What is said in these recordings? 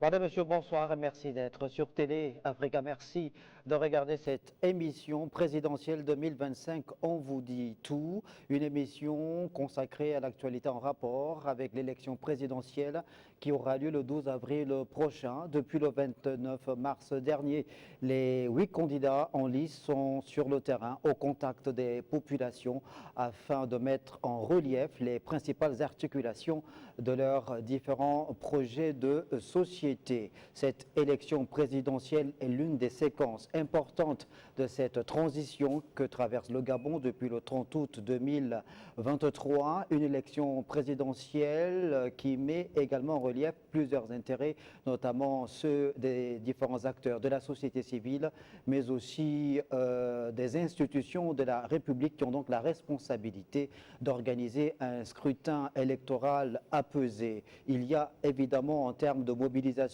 Madame, Monsieur, bonsoir et merci d'être sur Télé Africa. Merci de regarder cette émission présidentielle 2025. On vous dit tout. Une émission consacrée à l'actualité en rapport avec l'élection présidentielle qui aura lieu le 12 avril prochain. Depuis le 29 mars dernier, les 8 candidats en lice sont sur le terrain au contact des populations afin de mettre en relief les principales articulations de leurs différents projets de société. Cette élection présidentielle est l'une des séquences importantes de cette transition que traverse le Gabon depuis le 30 août 2023. Une élection présidentielle qui met également en relief plusieurs intérêts, notamment ceux des différents acteurs de la société civile, mais aussi des institutions de la République qui ont donc la responsabilité d'organiser un scrutin électoral apaisé. Il y a évidemment en termes de mobilisation,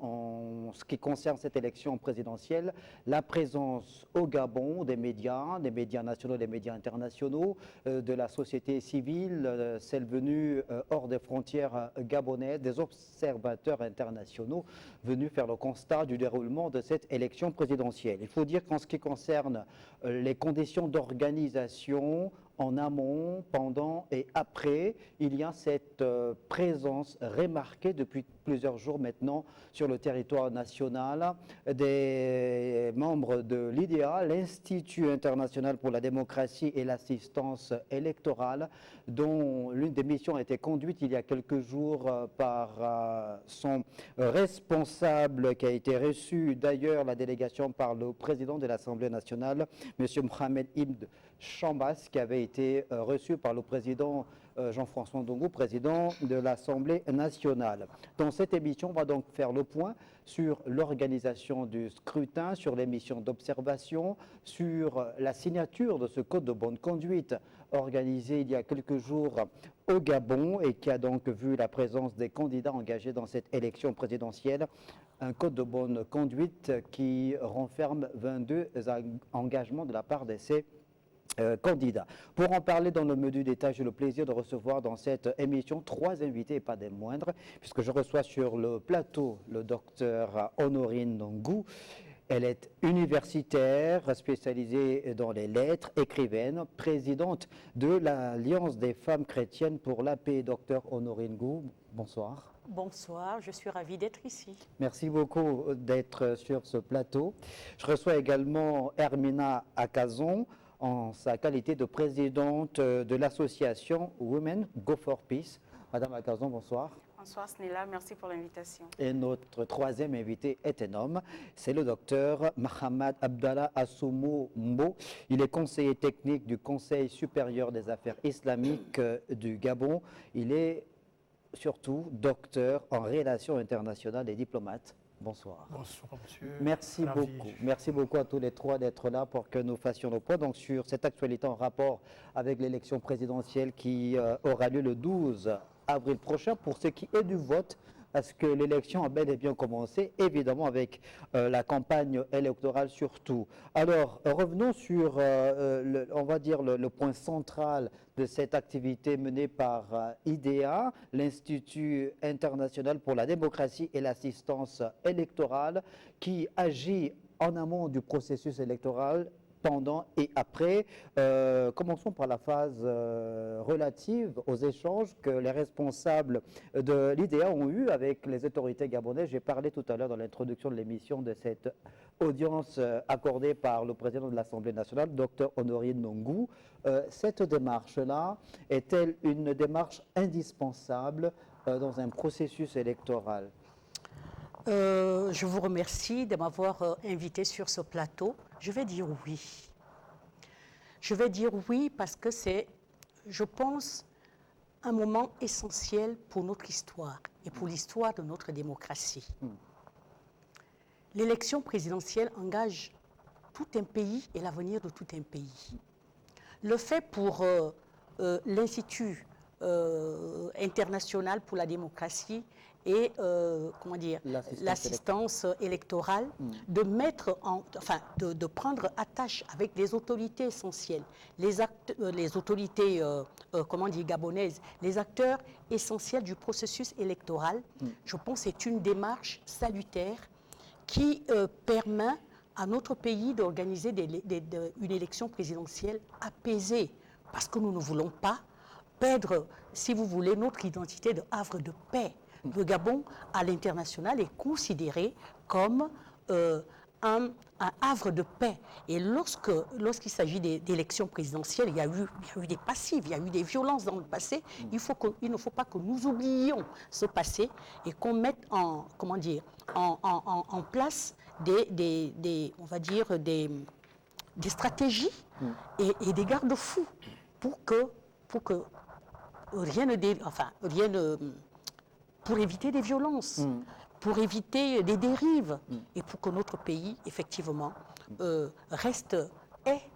en ce qui concerne cette élection présidentielle, la présence au Gabon des médias nationaux, des médias internationaux, de la société civile, celle venue hors des frontières gabonaises, des observateurs internationaux venus faire le constat du déroulement de cette élection présidentielle. Il faut dire qu'en ce qui concerne les conditions d'organisation, en amont, pendant et après, il y a cette présence remarquée depuis plusieurs jours maintenant sur le territoire national des membres de l'IDEA, l'Institut international pour la démocratie et l'assistance électorale, dont l'une des missions a été conduite il y a quelques jours par son responsable qui a été reçu d'ailleurs la délégation par le président de l'Assemblée nationale, M. Mohamed Ibn Chambas, qui avait été reçu par le président Jean-François Ndongo, président de l'Assemblée nationale. Dans cette émission, on va donc faire le point sur l'organisation du scrutin, sur les missions d'observation, sur la signature de ce code de bonne conduite organisé il y a quelques jours au Gabon et qui a donc vu la présence des candidats engagés dans cette élection présidentielle. Un code de bonne conduite qui renferme 22 engagements de la part de ces candidats. Pour en parler dans le menu détail, j'ai le plaisir de recevoir dans cette émission 3 invités et pas des moindres, puisque je reçois sur le plateau le docteur Honorine Ndongo. Elle est universitaire, spécialisée dans les lettres, écrivaine, présidente de l'Alliance des femmes chrétiennes pour la paix. Docteur Honorine Ndongo, bonsoir. Bonsoir, je suis ravie d'être ici. Merci beaucoup d'être sur ce plateau. Je reçois également Hermina Akazon, en sa qualité de présidente de l'association Women Go for Peace. Madame Akazon, bonsoir. Bonsoir Snella, merci pour l'invitation. Et notre troisième invité est un homme, c'est le docteur Mahamad Abdallah Assoumou Mbo. Il est conseiller technique du Conseil supérieur des affaires islamiques du Gabon. Il est surtout docteur en relations internationales et diplomate. Bonsoir. Bonsoir, monsieur. Merci beaucoup. Merci beaucoup à tous les trois d'être là pour que nous fassions nos points donc, sur cette actualité en rapport avec l'élection présidentielle qui aura lieu le 12 avril prochain. Pour ce qui est du vote, parce que l'élection a bel et bien commencé, évidemment avec la campagne électorale surtout. Alors, revenons sur, on va dire, le point central de cette activité menée par IDEA, l'Institut international pour la démocratie et l'assistance électorale, qui agit en amont du processus électoral, pendant et après. Commençons par la phase relative aux échanges que les responsables de l'IDEA ont eu avec les autorités gabonaises. J'ai parlé tout à l'heure dans l'introduction de l'émission de cette audience accordée par le président de l'Assemblée nationale, Dr Honorine Ndongo. Cette démarche-là est-elle une démarche indispensable dans un processus électoral? Je vous remercie de m'avoir invité sur ce plateau. Je vais dire oui. Je vais dire oui parce que c'est, je pense, un moment essentiel pour notre histoire et pour l'histoire de notre démocratie. L'élection présidentielle engage tout un pays et l'avenir de tout un pays. Le fait pour l'Institut international pour la démocratie et comment dire, l'assistance électorale, de mettre de prendre attache avec les autorités essentielles, les autorités comment dire, gabonaises, les acteurs essentiels du processus électoral. Je pense que c'est une démarche salutaire qui permet à notre pays d'organiser une élection présidentielle apaisée, parce que nous ne voulons pas perdre, si vous voulez, notre identité de havre de paix. Le Gabon, à l'international, est considéré comme un havre de paix. Et lorsqu'il s'agit d'élections présidentielles, il y a eu des passifs, il y a eu des violences dans le passé. Il ne faut pas que nous oublions ce passé et qu'on mette en place on va dire des stratégies et des garde-fous pour éviter des violences, pour éviter des dérives et pour que notre pays, effectivement,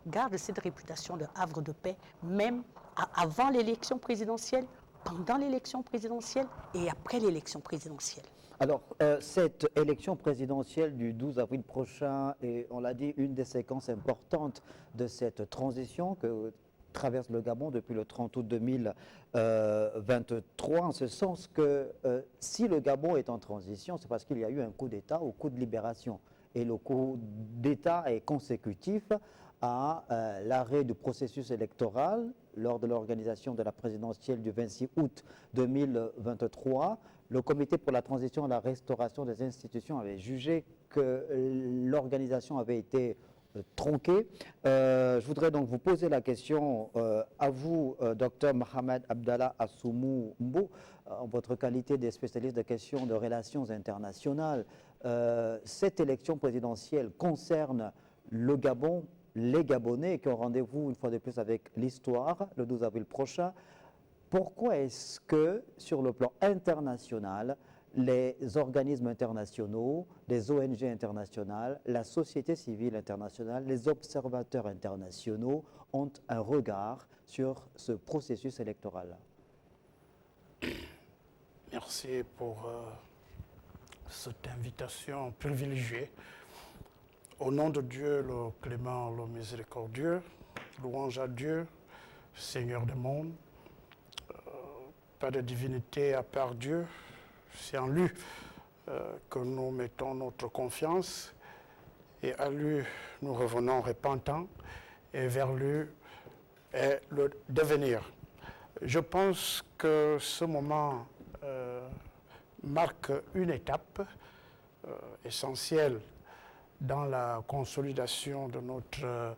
garde cette réputation de havre de paix, même avant l'élection présidentielle, pendant l'élection présidentielle et après l'élection présidentielle. Alors, cette élection présidentielle du 12 avril prochain est, on l'a dit, une des séquences importantes de cette transition que traverse le Gabon depuis le 30 août 2023, en ce sens que si le Gabon est en transition, c'est parce qu'il y a eu un coup d'État ou coup de libération. Et le coup d'État est consécutif à l'arrêt du processus électoral lors de l'organisation de la présidentielle du 26 août 2023. Le Comité pour la transition et la restauration des institutions avait jugé que l'organisation avait été tronquée. Je voudrais donc vous poser la question à vous, Dr Mohamed Abdallah Assoumou Mbo, en votre qualité de spécialiste de questions de relations internationales. Cette élection présidentielle concerne le Gabon, les Gabonais qui ont rendez-vous une fois de plus avec l'histoire le 12 avril prochain. Pourquoi est-ce que, sur le plan international, les organismes internationaux, les ONG internationales, la société civile internationale, les observateurs internationaux ont un regard sur ce processus électoral? Merci pour cette invitation privilégiée. Au nom de Dieu, le clément, le miséricordieux, louange à Dieu, Seigneur du monde. Pas de divinité à part Dieu, c'est en lui que nous mettons notre confiance et à lui nous revenons repentants et vers lui est le devenir. Je pense que ce moment marque une étape essentielle dans la consolidation de notre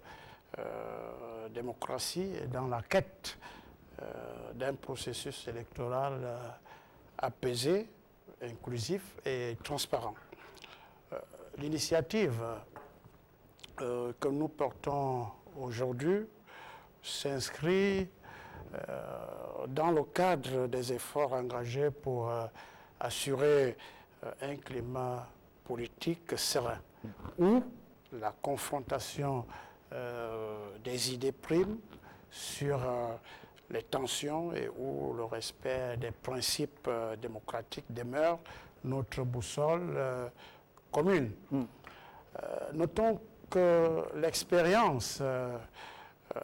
démocratie et dans la quête d'un processus électoral apaisé, inclusif et transparent. L'initiative que nous portons aujourd'hui s'inscrit dans le cadre des efforts engagés pour assurer un climat politique serein, où la confrontation des idées prime sur les tensions et où le respect des principes démocratiques demeure notre boussole commune. Notons que l'expérience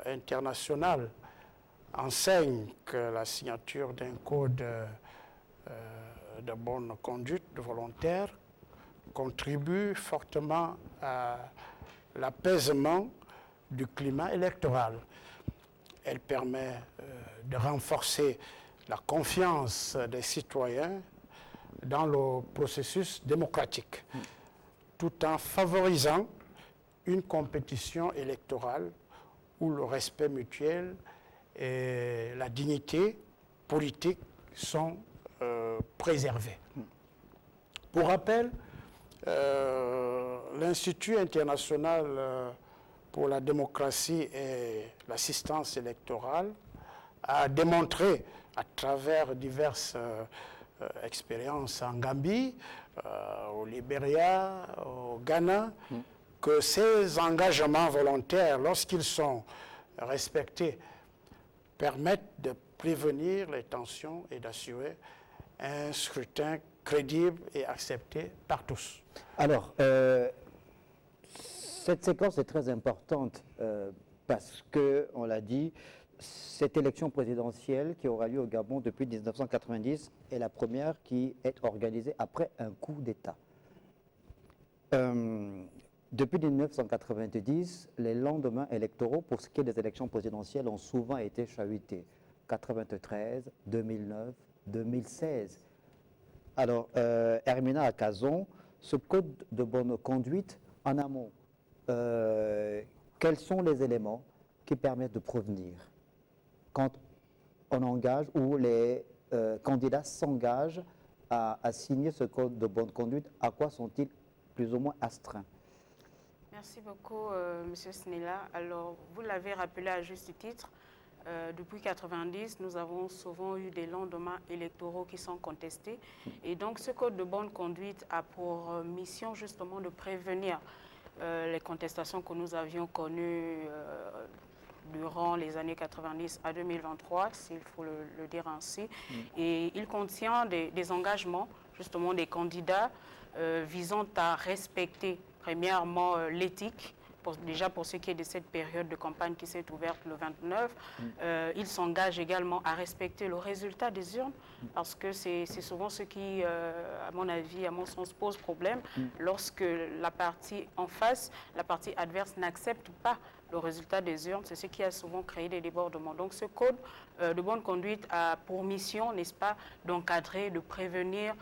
internationale enseigne que la signature d'un code de bonne conduite volontaire contribue fortement à l'apaisement du climat électoral. Elle permet de renforcer la confiance des citoyens dans le processus démocratique, tout en favorisant une compétition électorale où le respect mutuel et la dignité politique sont préservés. Pour rappel, l'Institut international pour la démocratie et l'assistance électorale a démontré à travers diverses expériences en Gambie, au Libéria, au Ghana, que ces engagements volontaires, lorsqu'ils sont respectés, permettent de prévenir les tensions et d'assurer un scrutin crédible et accepté par tous. Alors, cette séquence est très importante parce que, on l'a dit, cette élection présidentielle qui aura lieu au Gabon depuis 1990 est la première qui est organisée après un coup d'État. Depuis 1990, les lendemains électoraux pour ce qui est des élections présidentielles ont souvent été chahutés. 93, 2009, 2016. Alors, Hermina Akazon, ce code de bonne conduite en amont, quels sont les éléments qui permettent de prévenir quand on engage ou les candidats s'engagent à signer ce code de bonne conduite? À quoi sont-ils plus ou moins astreints? Merci beaucoup, M. Snella. Alors, vous l'avez rappelé à juste titre, depuis 1990, nous avons souvent eu des lendemains électoraux qui sont contestés. Et donc, ce code de bonne conduite a pour mission justement de prévenir les contestations que nous avions connues durant les années 90 à 2023, s'il faut le dire ainsi. Et il contient des engagements, justement, des candidats visant à respecter, premièrement, l'éthique. Déjà pour ce qui est de cette période de campagne qui s'est ouverte le 29, ils s'engagent également à respecter le résultat des urnes, parce que c'est souvent ce qui, à mon avis, à mon sens, pose problème, lorsque la partie en face, la partie adverse n'accepte pas le résultat des urnes. C'est ce qui a souvent créé des débordements. Donc ce code de bonne conduite a pour mission, n'est-ce pas, d'encadrer, de prévenir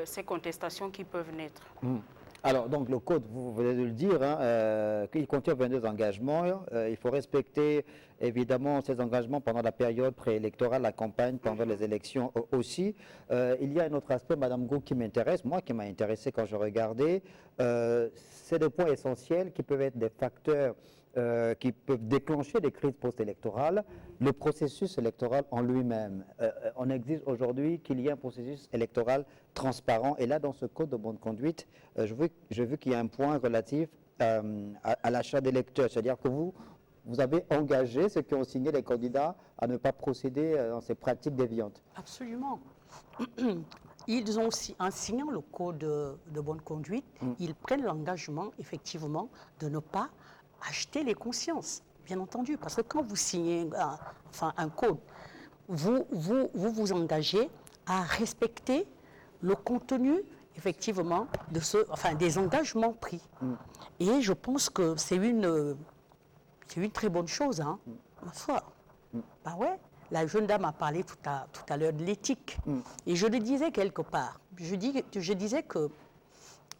ces contestations qui peuvent naître. Alors, donc, le code, vous venez de le dire, hein, il contient 22 engagements. Il faut respecter, évidemment, ces engagements pendant la période préélectorale, la campagne, pendant les élections aussi. Il y a un autre aspect, Madame Gou, qui m'intéresse, moi, qui m'a intéressé quand je regardais. C'est des points essentiels qui peuvent être des facteurs qui peuvent déclencher des crises post-électorales. Le processus électoral en lui-même. On exige aujourd'hui qu'il y ait un processus électoral transparent. Et là, dans ce code de bonne conduite, je veux qu'il y ait un point relatif à l'achat d'électeurs. C'est-à-dire que vous avez engagé ceux qui ont signé les candidats à ne pas procéder dans ces pratiques déviantes. Absolument. Ils ont aussi, en signant le code de bonne conduite, ils prennent l'engagement, effectivement, de ne pas acheter les consciences, bien entendu. Parce que quand vous signez un code, vous engagez à respecter le contenu, effectivement, des engagements pris. Et je pense que c'est une très bonne chose, hein, ma foi. Bah ouais, la jeune dame a parlé tout à l'heure de l'éthique. Et je le disais quelque part. Je disais que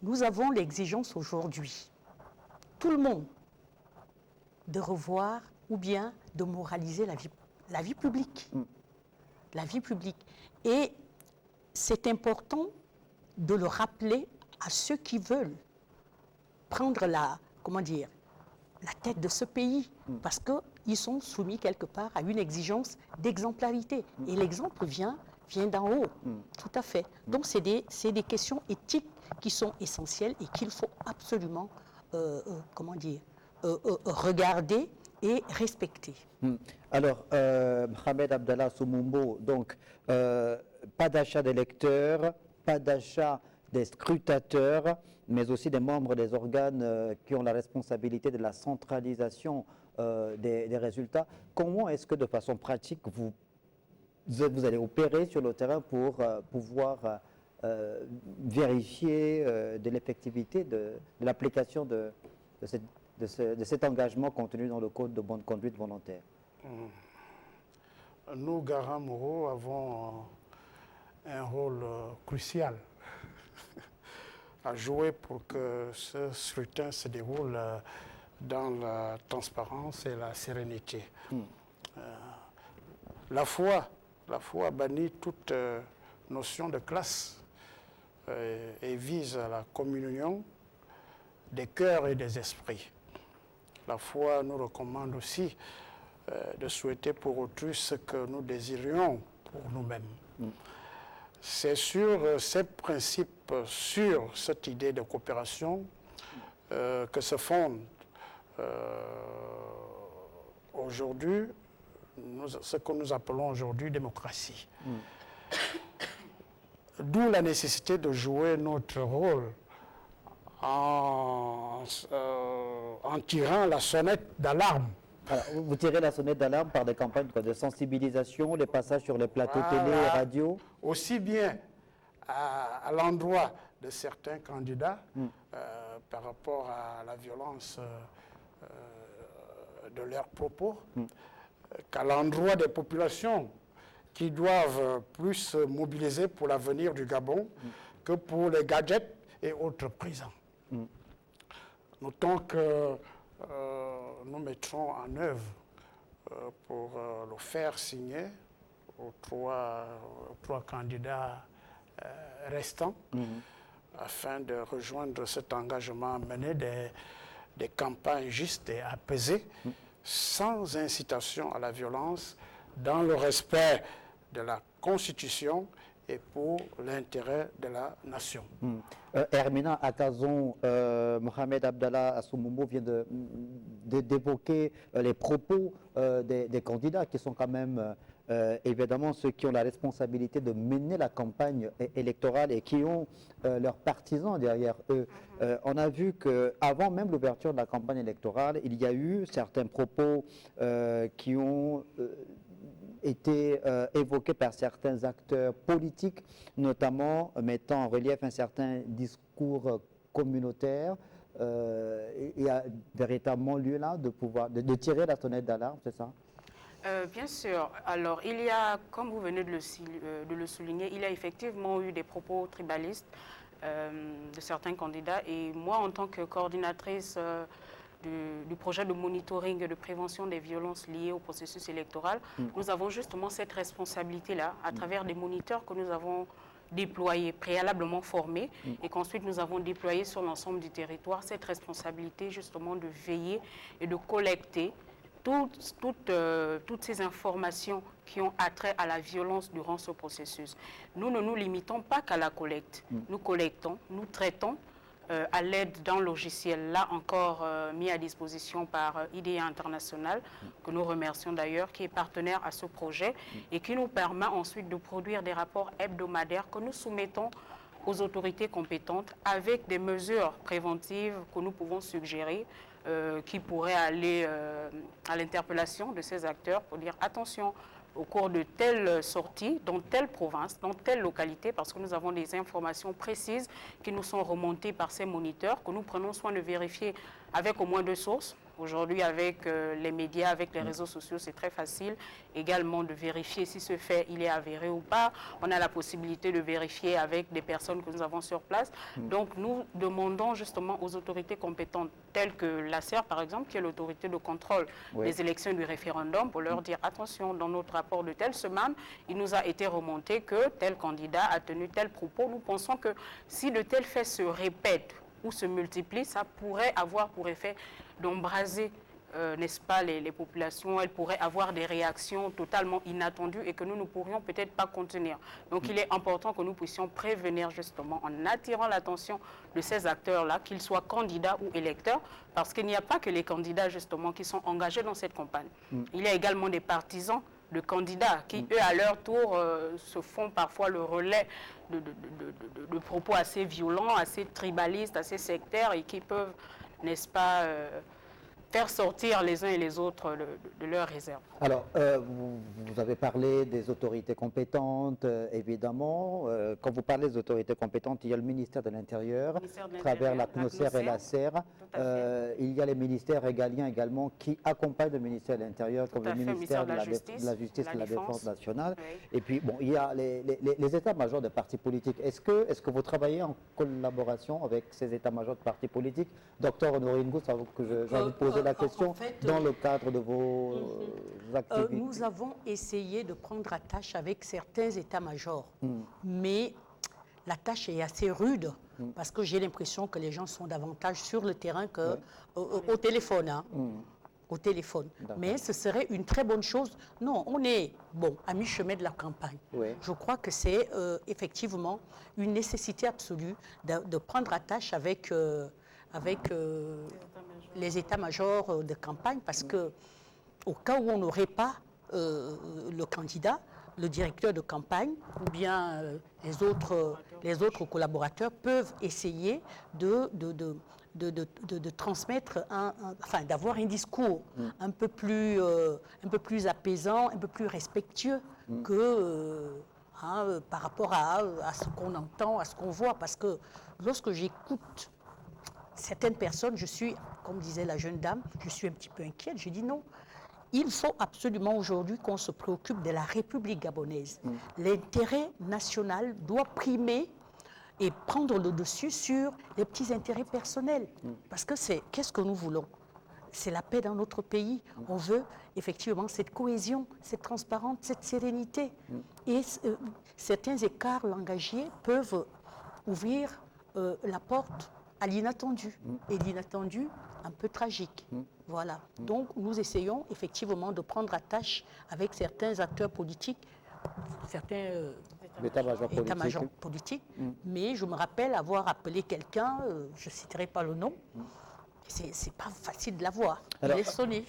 nous avons l'exigence aujourd'hui, tout le monde, de revoir ou bien de moraliser la vie publique. La vie publique. Et c'est important de le rappeler à ceux qui veulent prendre la tête de ce pays, parce qu'ils sont soumis quelque part à une exigence d'exemplarité. Et l'exemple vient d'en haut, tout à fait. Donc c'est des questions éthiques qui sont essentielles et qu'il faut absolument, regarder et respecter. Alors, Mohamed Abdallah Soumumbo, donc, pas d'achat d'électeurs, pas d'achat des scrutateurs, mais aussi des membres des organes qui ont la responsabilité de la centralisation des résultats. Comment est-ce que, de façon pratique, vous allez opérer sur le terrain pour pouvoir vérifier de l'effectivité de l'application de cet engagement contenu dans le Code de bonne conduite volontaire? Nous, Garants Moreau, avons un rôle crucial à jouer pour que ce scrutin se déroule dans la transparence et la sérénité. La foi bannit toute notion de classe et vise à la communion des cœurs et des esprits. La foi nous recommande aussi de souhaiter pour autrui ce que nous désirions pour nous-mêmes. C'est sur ces principes, sur cette idée de coopération que se fonde aujourd'hui ce que nous appelons aujourd'hui démocratie. D'où la nécessité de jouer notre rôle en tirant la sonnette d'alarme. Alors, vous tirez la sonnette d'alarme par des campagnes de sensibilisation, les passages sur les plateaux télé et radio. Aussi bien à l'endroit de certains candidats par rapport à la violence de leurs propos, qu'à l'endroit des populations qui doivent plus se mobiliser pour l'avenir du Gabon que pour les gadgets et autres prisons. Notons que nous mettrons en œuvre pour le faire signer aux trois candidats restants afin de rejoindre cet engagement à mener des campagnes justes et apaisées sans incitation à la violence, dans le respect de la Constitution et pour l'intérêt de la nation. Hermina Akazon, Mohamed Abdallah Assoumou vient d'évoquer les propos des candidats qui sont quand même évidemment ceux qui ont la responsabilité de mener la campagne électorale et qui ont leurs partisans derrière eux. On a vu qu'avant même l'ouverture de la campagne électorale, il y a eu certains propos qui ont été évoqués par certains acteurs politiques, notamment mettant en relief un certain discours communautaire. Il y a véritablement lieu là de tirer la sonnette d'alarme, c'est ça? Bien sûr. Alors, il y a, comme vous venez de le souligner, il y a effectivement eu des propos tribalistes de certains candidats. Et moi, en tant que coordinatrice du projet de monitoring et de prévention des violences liées au processus électoral, nous avons justement cette responsabilité-là à travers des moniteurs que nous avons déployés, préalablement formés, et qu'ensuite nous avons déployés sur l'ensemble du territoire, cette responsabilité justement de veiller et de collecter toutes ces informations qui ont attrait à la violence durant ce processus. Nous ne nous limitons pas qu'à la collecte. Nous collectons, nous traitons à l'aide d'un logiciel, là encore mis à disposition par IDEA International, que nous remercions d'ailleurs, qui est partenaire à ce projet et qui nous permet ensuite de produire des rapports hebdomadaires que nous soumettons aux autorités compétentes avec des mesures préventives que nous pouvons suggérer qui pourraient aller à l'interpellation de ces acteurs pour dire attention, au cours de telle sortie, dans telle province, dans telle localité, parce que nous avons des informations précises qui nous sont remontées par ces moniteurs, que nous prenons soin de vérifier avec au moins 2 sources. Aujourd'hui, avec les médias, avec les réseaux sociaux, c'est très facile également de vérifier si ce fait il est avéré ou pas. On a la possibilité de vérifier avec des personnes que nous avons sur place. Donc, nous demandons justement aux autorités compétentes, telles que l'ACER, par exemple, qui est l'autorité de contrôle des élections du référendum, pour leur dire attention, dans notre rapport de telle semaine, il nous a été remonté que tel candidat a tenu tel propos. Nous pensons que si de tels faits se répètent ou se multiplient, ça pourrait avoir pour effet d'embraser, n'est-ce pas, les populations. Elles pourraient avoir des réactions totalement inattendues et que nous ne pourrions peut-être pas contenir. Donc il est important que nous puissions prévenir justement en attirant l'attention de ces acteurs-là, qu'ils soient candidats ou électeurs, parce qu'il n'y a pas que les candidats justement qui sont engagés dans cette campagne. Il y a également des partisans de candidats qui, eux, à leur tour, se font parfois le relais de propos assez violents, assez tribalistes, assez sectaires et qui peuvent, n'est-ce pas, faire sortir les uns et les autres de leurs réserves. Alors, vous avez parlé des autorités compétentes, évidemment. Quand vous parlez des autorités compétentes, il y a le ministère de l'Intérieur, à travers la CNOSER et la SER. Il y a les ministères régaliens également qui accompagnent le ministère de l'Intérieur, comme le ministère de la Justice et de la Défense nationale. Oui. Et puis, bon, il y a les états-majors des partis politiques. Est-ce que vous travaillez en collaboration avec ces états-majors de partis politiques? Docteur Honoré Ngous, j'ai envie de poser la question en fait, dans le cadre de vos activités. Nous avons essayé de prendre attache avec certains états-majors, mais la tâche est assez rude parce que j'ai l'impression que les gens sont davantage sur le terrain qu'au téléphone. Hein. Au téléphone. Mais ce serait une très bonne chose. Non, on est à mi-chemin de la campagne. Oui. Je crois que c'est effectivement une nécessité absolue de prendre attache avec les états-majors de campagne parce que au cas où on n'aurait pas le candidat, le directeur de campagne ou bien les autres collaborateurs peuvent essayer de transmettre, enfin d'avoir un discours un peu plus apaisant, un peu plus respectueux que par rapport à ce qu'on entend, à ce qu'on voit. Parce que lorsque j'écoute certaines personnes, je suis, comme disait la jeune dame, je suis un petit peu inquiète. Je dis non. Il faut absolument aujourd'hui qu'on se préoccupe de la République gabonaise. L'intérêt national doit primer et prendre le dessus sur les petits intérêts personnels. Parce que qu'est-ce que nous voulons? C'est la paix dans notre pays. On veut effectivement cette cohésion, cette transparence, cette sérénité. Et certains écarts langagiers peuvent ouvrir la porte à l'inattendu. Et l'inattendu, un peu tragique. Voilà. Donc, nous essayons effectivement de prendre attache avec certains acteurs politiques, certains états-majors politiques. Mais je me rappelle avoir appelé quelqu'un, je ne citerai pas le nom, c'est pas facile de l'avoir. Il est sonné.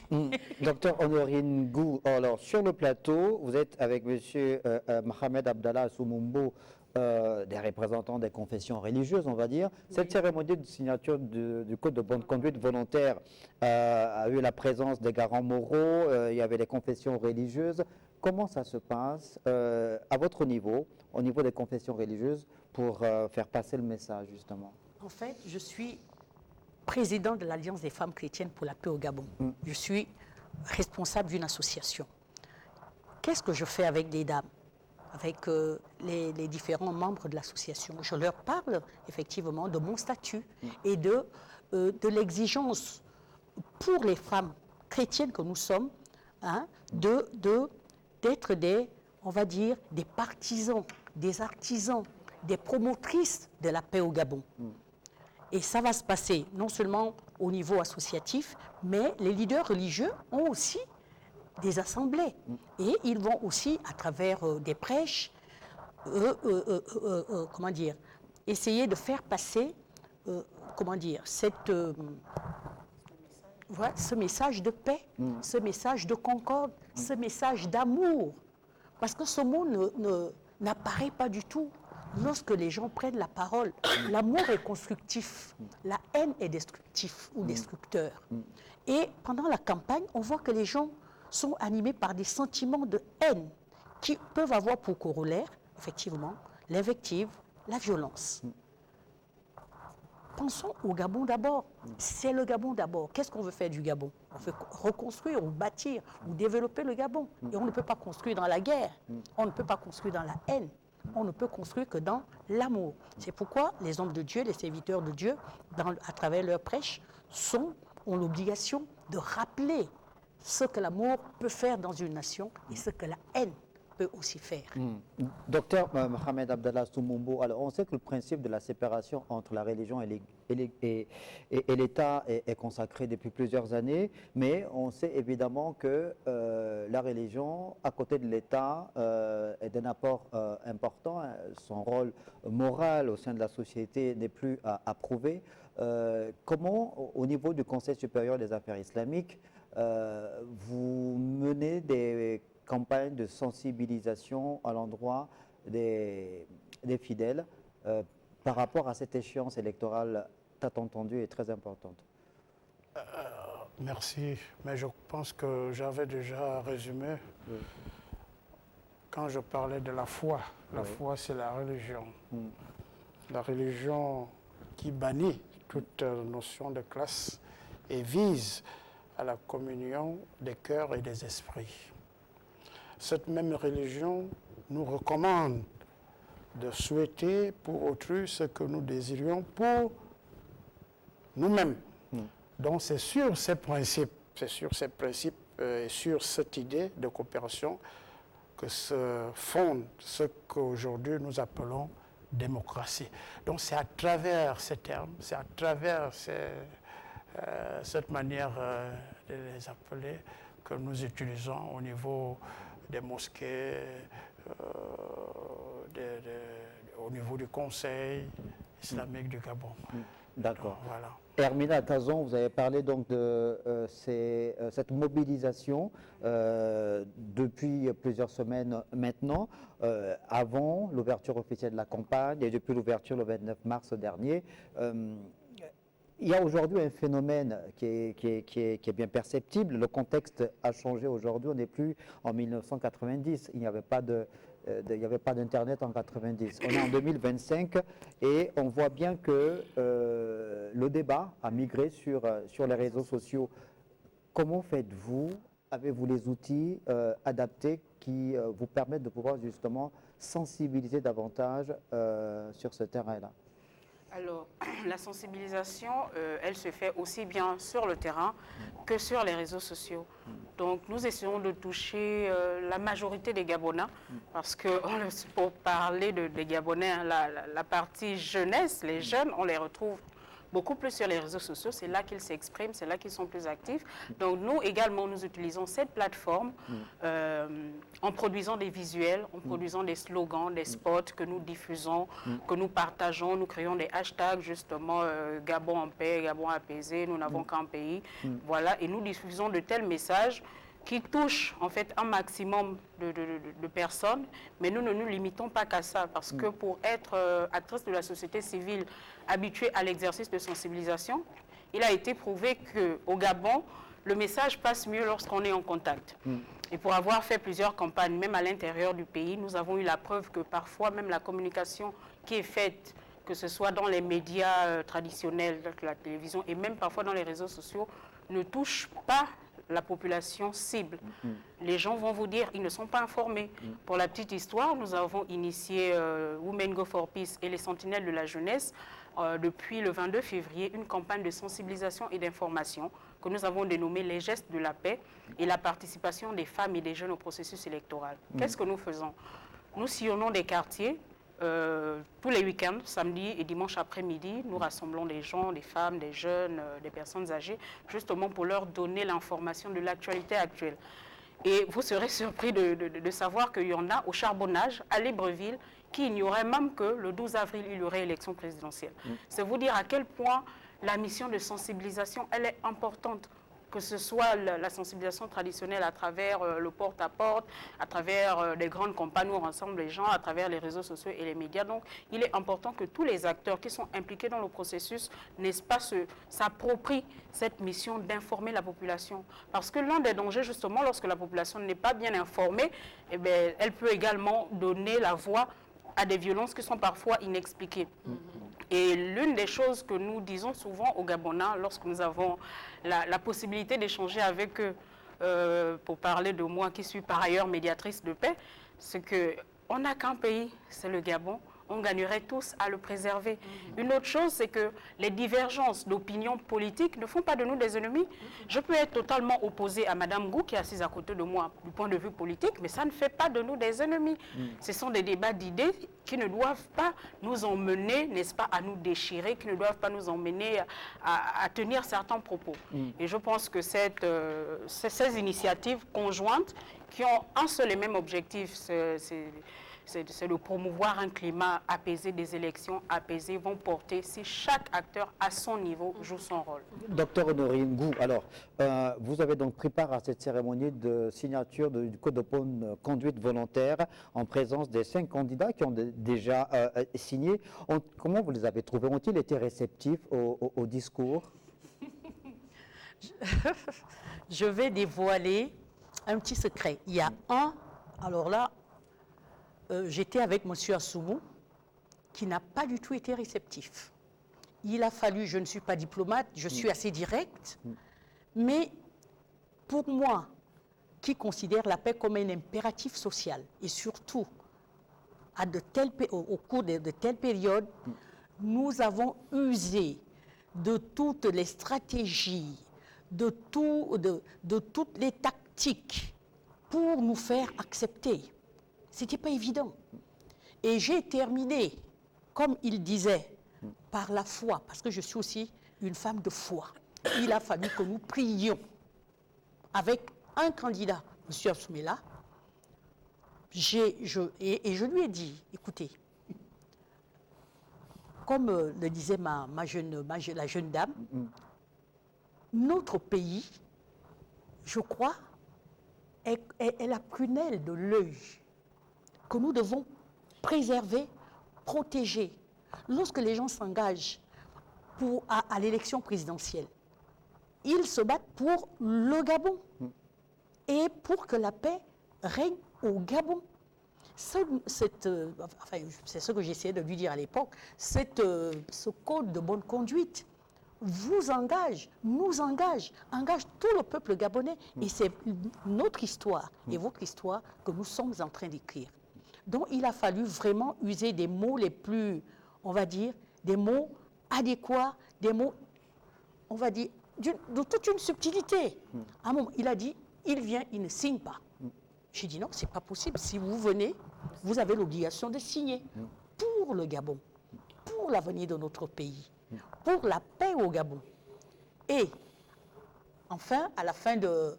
Docteur Honorine Gou, alors sur le plateau, vous êtes avec monsieur Mohamed Abdallah Soumumbo, des représentants des confessions religieuses, on va dire. Cette cérémonie de signature du Code de bonne conduite volontaire a eu la présence des garants moraux, il y avait les confessions religieuses. Comment ça se passe à votre niveau, au niveau des confessions religieuses, pour faire passer le message, justement? En fait, je suis président de l'Alliance des femmes chrétiennes pour la paix au Gabon. Je suis responsable d'une association. Qu'est-ce que je fais avec des dames, avec les différents membres de l'association? Je leur parle effectivement de mon statut et de l'exigence pour les femmes chrétiennes que nous sommes, d'être on va dire, des partisans, des artisans, des promotrices de la paix au Gabon. Et ça va se passer non seulement au niveau associatif, mais les leaders religieux ont aussi des assemblées. Et ils vont aussi, à travers des prêches, essayer de faire passer, ce message de paix, ce message de concorde, ce message d'amour. Parce que ce mot n'apparaît pas du tout. Lorsque les gens prennent la parole, l'amour est constructif, la haine est destructif ou destructeur. Et pendant la campagne, on voit que les gens sont animés par des sentiments de haine qui peuvent avoir pour corollaire, effectivement, l'invective, la violence. Pensons au Gabon d'abord. C'est le Gabon d'abord. Qu'est-ce qu'on veut faire du Gabon? On veut reconstruire ou bâtir ou développer le Gabon. Et on ne peut pas construire dans la guerre. On ne peut pas construire dans la haine. On ne peut construire que dans l'amour. C'est pourquoi les hommes de Dieu, les serviteurs de Dieu, à travers leurs prêches, ont l'obligation de rappeler ce que l'amour peut faire dans une nation et ce que la haine peut aussi faire. Docteur Mohamed Abdallah Soumumbo, alors on sait que le principe de la séparation entre la religion et l'État est consacré depuis plusieurs années, mais on sait évidemment que la religion, à côté de l'État, est d'un apport important. Son rôle moral au sein de la société n'est plus à prouver. Comment, au niveau du Conseil supérieur des affaires islamiques, vous menez des campagne de sensibilisation à l'endroit des fidèles par rapport à cette échéance électorale tant entendue et très importante? Merci, mais je pense que j'avais déjà résumé quand je parlais de la foi. La foi, c'est la religion. La religion qui bannit toute notion de classe et vise à la communion des cœurs et des esprits. Cette même religion nous recommande de souhaiter pour autrui ce que nous désirions pour nous-mêmes. Donc c'est sur ces principes, et sur cette idée de coopération que se fonde ce qu'aujourd'hui nous appelons démocratie. Donc c'est à travers ces termes, c'est à travers cette manière de les appeler que nous utilisons au niveau des mosquées, au niveau du Conseil islamique du Gabon. D'accord. Voilà. Hermina Cazon, vous avez parlé donc de cette mobilisation depuis plusieurs semaines maintenant, avant l'ouverture officielle de la campagne et depuis l'ouverture le 29 mars dernier. Il y a aujourd'hui un phénomène qui est bien perceptible. Le contexte a changé aujourd'hui. On n'est plus en 1990. Il n'y avait pas d'Internet en 90. On est en 2025 et on voit bien que le débat a migré sur les réseaux sociaux. Comment faites-vous? Avez-vous les outils adaptés qui vous permettent de pouvoir justement sensibiliser davantage sur ce terrain-là? Alors, la sensibilisation, elle se fait aussi bien sur le terrain que sur les réseaux sociaux. Donc, nous essayons de toucher la majorité des Gabonais, parce que pour parler des Gabonais, hein, la partie jeunesse, les jeunes, on les retrouve beaucoup plus sur les réseaux sociaux, c'est là qu'ils s'expriment, c'est là qu'ils sont plus actifs. Donc nous également, nous utilisons cette plateforme en produisant des visuels, en produisant des slogans, des spots que nous diffusons, que nous partageons, nous créons des hashtags justement Gabon en paix, Gabon apaisé, nous n'avons qu'un pays. Voilà, et nous diffusons de tels messages qui touchent en fait un maximum de personnes, mais nous ne nous limitons pas qu'à ça, parce que pour être actrice de la société civile habituée à l'exercice de sensibilisation, il a été prouvé qu'au Gabon, le message passe mieux lorsqu'on est en contact. Et pour avoir fait plusieurs campagnes, même à l'intérieur du pays, nous avons eu la preuve que parfois même la communication qui est faite, que ce soit dans les médias traditionnels, la télévision, et même parfois dans les réseaux sociaux, ne touche pas la population cible. Les gens vont vous dire, ils ne sont pas informés. Pour la petite histoire, nous avons initié Women Go for Peace et les Sentinelles de la jeunesse depuis le 22 février, une campagne de sensibilisation et d'information que nous avons dénommée les gestes de la paix et la participation des femmes et des jeunes au processus électoral. Qu'est-ce que nous faisons? Nous sillonnons des quartiers. Tous les week-ends, samedi et dimanche après-midi, nous rassemblons des gens, des femmes, des jeunes, des personnes âgées, justement pour leur donner l'information de l'actualité actuelle. Et vous serez surpris de savoir qu'il y en a au charbonnage, à Libreville, qui ignoraient même que le 12 avril, il y aurait élection présidentielle. C'est vous dire à quel point la mission de sensibilisation, elle est importante, que ce soit la sensibilisation traditionnelle à travers le porte-à-porte, à travers des grandes campagnes où on rassemble les gens, à travers les réseaux sociaux et les médias. Donc, il est important que tous les acteurs qui sont impliqués dans le processus, n'est-ce pas, s'approprient cette mission d'informer la population. Parce que l'un des dangers, justement, lorsque la population n'est pas bien informée, eh bien, elle peut également donner la voix à des violences qui sont parfois inexpliquées. Et l'une des choses que nous disons souvent aux Gabonais, lorsque nous avons la possibilité d'échanger avec eux, pour parler de moi qui suis par ailleurs médiatrice de paix, c'est qu'on n'a qu'un pays, c'est le Gabon. On gagnerait tous à le préserver. Une autre chose, c'est que les divergences d'opinion politique ne font pas de nous des ennemis. Je peux être totalement opposé à Mme Gou, qui est assise à côté de moi du point de vue politique, mais ça ne fait pas de nous des ennemis. Ce sont des débats d'idées qui ne doivent pas nous emmener, n'est-ce pas, à nous déchirer, qui ne doivent pas nous emmener à tenir certains propos. Et je pense que ces initiatives conjointes qui ont un seul et même objectif, c'est de promouvoir un climat apaisé, des élections apaisées vont porter si chaque acteur à son niveau joue son rôle. Docteur Honorine Gou, alors, vous avez donc pris part à cette cérémonie de signature du Code de bonne conduite volontaire en présence des 5 candidats qui ont déjà signé. Comment vous les avez trouvés? Ont-ils été réceptifs au discours? Je vais dévoiler un petit secret. Il y a alors là, j'étais avec M. Assoumou, qui n'a pas du tout été réceptif. Il a fallu, je ne suis pas diplomate, je suis assez direct, mais pour moi, qui considère la paix comme un impératif social, et surtout au cours de telles périodes, nous avons usé de toutes les stratégies, de toutes les tactiques pour nous faire accepter. Ce n'était pas évident. Et j'ai terminé, comme il disait, par la foi, parce que je suis aussi une femme de foi. Il a fallu que nous prions avec un candidat, M. Assoumela, et je lui ai dit, écoutez, comme le disait la jeune dame, notre pays, je crois, est la prunelle de l'œil que nous devons préserver, protéger. Lorsque les gens s'engagent à l'élection présidentielle, ils se battent pour le Gabon et pour que la paix règne au Gabon. C'est ce que j'essayais de lui dire à l'époque, ce code de bonne conduite vous engage, nous engage tout le peuple gabonais. Et c'est notre histoire et votre histoire que nous sommes en train d'écrire. Donc il a fallu vraiment user des mots les plus, on va dire, des mots adéquats, des mots, on va dire, de toute une subtilité. À un moment, il a dit, il vient, il ne signe pas. J'ai dit non, c'est pas possible. Si vous venez, vous avez l'obligation de signer pour le Gabon, pour l'avenir de notre pays, pour la paix au Gabon. Et enfin, à la fin de,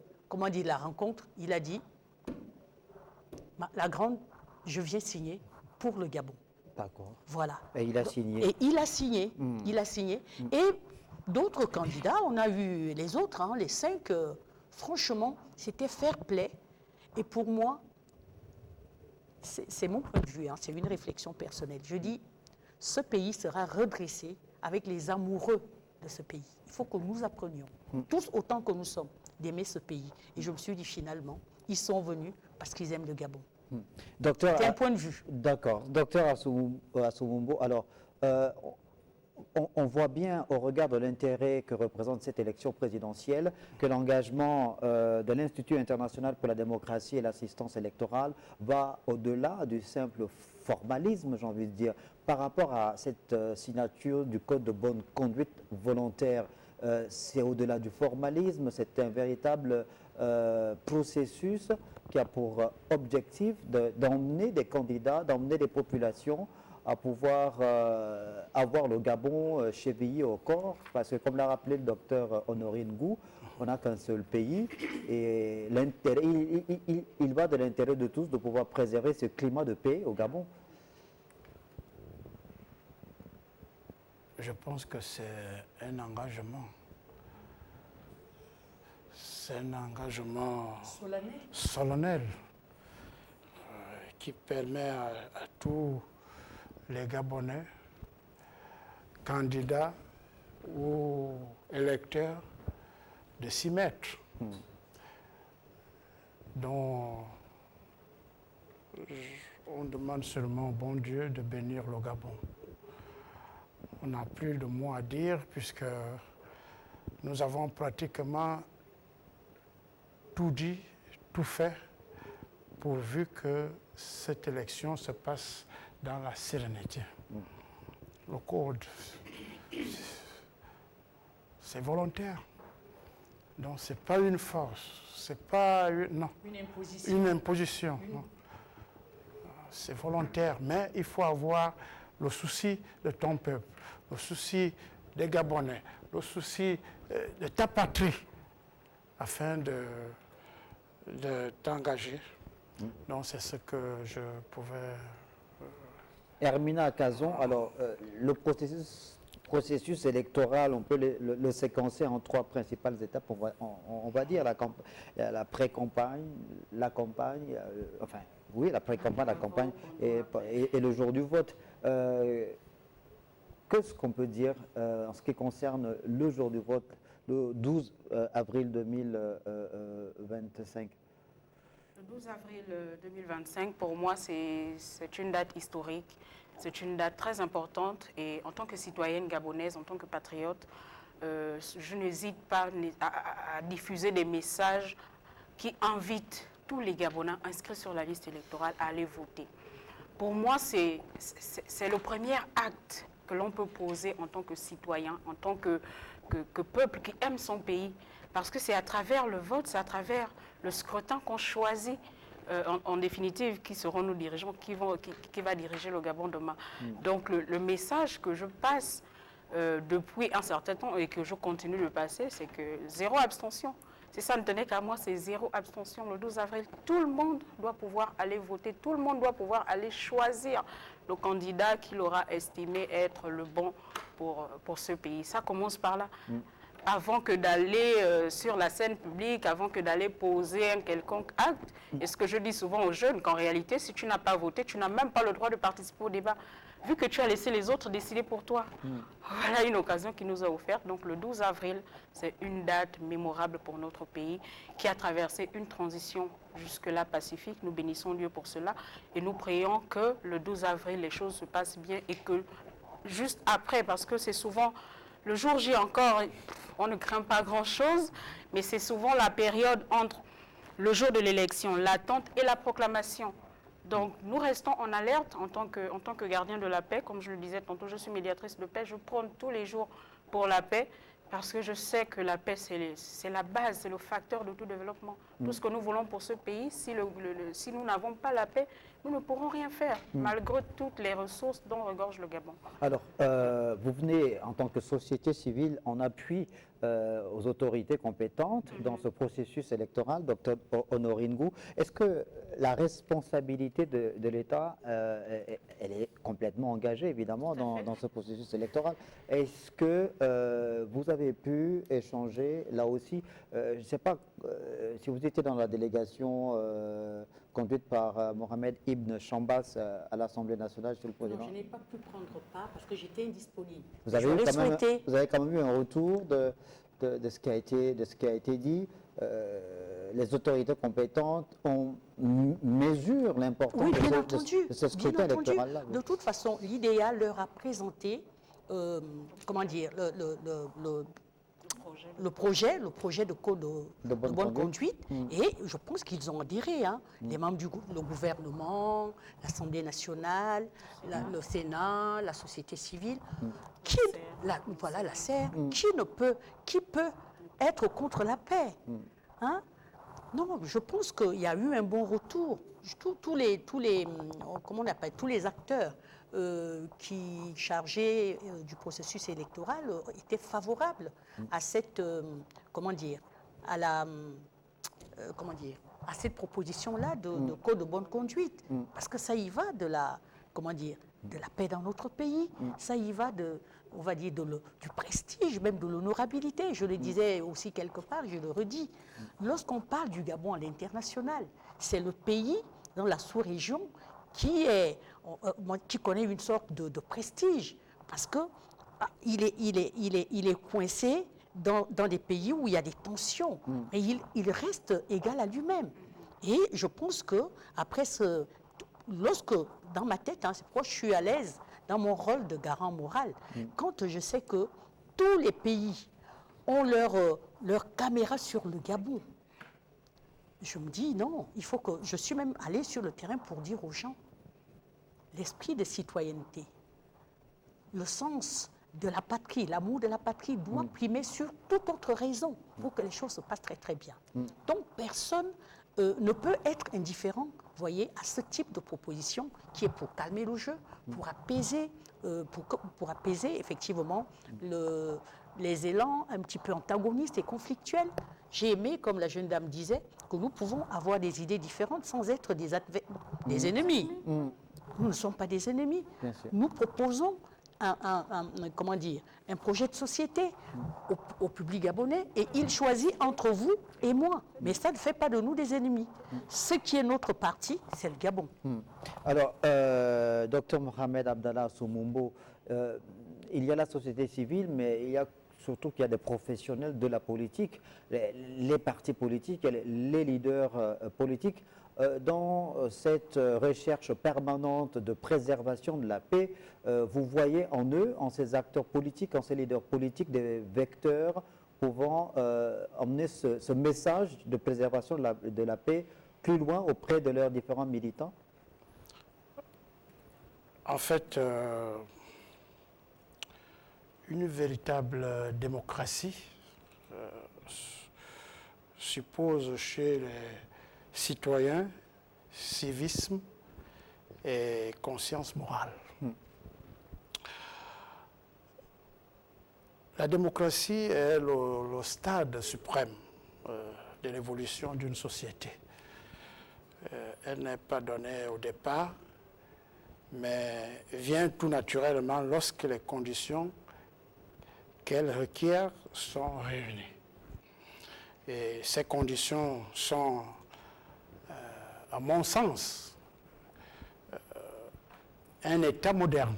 la rencontre, il a dit, la grande, je viens signer pour le Gabon. D'accord. Voilà. Et il a signé. Et il a signé. Il a signé. Et d'autres candidats, on a vu les autres, les 5, franchement, c'était fair play. Et pour moi, c'est mon point de vue, c'est une réflexion personnelle. Je dis, ce pays sera redressé avec les amoureux de ce pays. Il faut que nous apprenions, tous autant que nous sommes, d'aimer ce pays. Et je me suis dit, finalement, ils sont venus parce qu'ils aiment le Gabon. C'est un point de vue. D'accord. Docteur Assoumumbo, alors, on voit bien au regard de l'intérêt que représente cette élection présidentielle que l'engagement de l'Institut international pour la démocratie et l'assistance électorale va au-delà du simple formalisme, j'ai envie de dire, par rapport à cette signature du code de bonne conduite volontaire. C'est au-delà du formalisme, c'est un véritable processus qui a pour objectif d'emmener des candidats, d'emmener des populations à pouvoir avoir le Gabon chevillé au corps, parce que comme l'a rappelé le docteur Honorine Ngou, on n'a qu'un seul pays et il va de l'intérêt de tous de pouvoir préserver ce climat de paix au Gabon. Je pense que c'est un engagement. C'est un engagement solennel qui permet à tous les Gabonais, candidats ou électeurs, de s'y mettre. Donc, on demande seulement au bon Dieu de bénir le Gabon. On n'a plus de mots à dire puisque nous avons pratiquement tout dit, tout fait, pourvu que cette élection se passe dans la sérénité. Le code, c'est volontaire. Donc ce n'est pas une force, ce n'est pas une imposition. Non. C'est volontaire, mais il faut avoir le souci de ton peuple, le souci des Gabonais, le souci de ta patrie, afin de t'engager. Donc c'est ce que je pouvais... Hermina Cazon, alors le processus électoral, on peut le séquencer en 3 principales étapes, on va dire la pré-campagne, la campagne, la pré-campagne, la campagne et le jour du vote. Qu'est-ce qu'on peut dire en ce qui concerne le jour du vote, le 12 avril 2025? Le 12 avril 2025, pour moi, c'est une date historique, c'est une date très importante et en tant que citoyenne gabonaise, en tant que patriote, je n'hésite pas à diffuser des messages qui invitent tous les Gabonais inscrits sur la liste électorale à aller voter. Pour moi, c'est le premier acte que l'on peut poser en tant que citoyen, en tant que peuple qui aime son pays, parce que c'est à travers le vote, c'est à travers le scrutin qu'on choisit, en définitive, qui seront nos dirigeants, qui va diriger le Gabon demain. Donc le message que je passe depuis un certain temps et que je continue de passer, c'est que zéro abstention. Si ça ne tenait qu'à moi, c'est 0 abstention le 12 avril. Tout le monde doit pouvoir aller voter, tout le monde doit pouvoir aller choisir le candidat qu'il aura estimé être le bon pour ce pays. Ça commence par là. Avant que d'aller sur la scène publique, avant que d'aller poser un quelconque acte. Et ce que je dis souvent aux jeunes, qu'en réalité, si tu n'as pas voté, tu n'as même pas le droit de participer au débat, vu que tu as laissé les autres décider pour toi. Voilà une occasion qui nous a offerte. Donc le 12 avril, c'est une date mémorable pour notre pays qui a traversé une transition jusque-là pacifique. Nous bénissons Dieu pour cela et nous prions que le 12 avril, les choses se passent bien et que juste après, parce que c'est souvent... Le jour J encore, on ne craint pas grand-chose, mais c'est souvent la période entre le jour de l'élection, l'attente et la proclamation. Donc, nous restons en alerte en tant que gardien de la paix. Comme je le disais tantôt, je suis médiatrice de paix. Je prône tous les jours pour la paix parce que je sais que la paix, c'est la base, c'est le facteur de tout développement. Tout ce que nous voulons pour ce pays, si nous n'avons pas la paix, nous ne pourrons rien faire, malgré toutes les ressources dont regorge le Gabon. Alors, vous venez en tant que société civile en appui aux autorités compétentes dans ce processus électoral, Dr Honorine Ngou. Est-ce que la responsabilité de l'État, elle est complètement engagée évidemment dans ce processus électoral? Est-ce que vous avez pu échanger là aussi, je ne sais pas si vous étiez dans la délégation conduite par Mohamed Ibn Chambas à l'Assemblée nationale sur le président? Non, je n'ai pas pu prendre part parce que j'étais indisponible. Vous avez quand même eu un retour de ce qui a été dit. Les autorités compétentes mesurent l'importance de ce scrutin électoral-là. De toute façon, l'idéal leur a présenté, comment dire, le projet de code de bonne conduite, et je pense qu'ils ont adhéré, les membres du gouvernement, l'Assemblée nationale, le Sénat, la société civile, la SER, qui peut être contre la paix, Non, je pense qu'il y a eu un bon retour. Tous les acteurs qui chargeaient du processus électoral étaient favorables à cette, à cette proposition-là de code de bonne conduite, parce que ça y va de la paix dans notre pays, ça y va on va dire du prestige, même de l'honorabilité. Je le disais aussi quelque part, je le redis. Lorsqu'on parle du Gabon à l'international, c'est le pays dans la sous-région qui connaît une sorte de prestige, parce que il est coincé dans des pays où il y a des tensions, et il reste égal à lui-même. Et je pense que après lorsque dans ma tête, c'est pourquoi je suis à l'aise dans mon rôle de garant moral, quand je sais que tous les pays ont leur caméra sur le Gabon, je me dis non, il faut que... Je suis même allée sur le terrain pour dire aux gens, l'esprit de citoyenneté, le sens de la patrie, l'amour de la patrie doit primer sur toute autre raison pour que les choses se passent très très bien. Donc personne ne peut être indifférent, voyez, à ce type de proposition qui est pour calmer le jeu, pour apaiser effectivement les élans un petit peu antagonistes et conflictuels. J'ai aimé, comme la jeune dame disait, que nous pouvons avoir des idées différentes sans être des ennemis. Nous ne sommes pas des ennemis. Nous proposons un projet de société au public gabonais, et il choisit entre vous et moi. Mais ça ne fait pas de nous des ennemis. Ce qui est notre parti, c'est le Gabon. Alors, Dr Mohamed Abdallah Soumombo, il y a la société civile, mais il y a surtout qu'il y a des professionnels de la politique, les partis politiques, les leaders politiques. Dans cette recherche permanente de préservation de la paix, vous voyez en eux, en ces acteurs politiques, en ces leaders politiques, des vecteurs pouvant emmener ce message de préservation de la paix plus loin auprès de leurs différents militants? En fait, une véritable démocratie suppose chez les citoyens civisme et conscience morale. La démocratie est le stade suprême de l'évolution d'une société. Elle n'est pas donnée au départ, mais vient tout naturellement lorsque les conditions qu'elle requiert sont réunies. Et ces conditions sont, à mon sens, un État moderne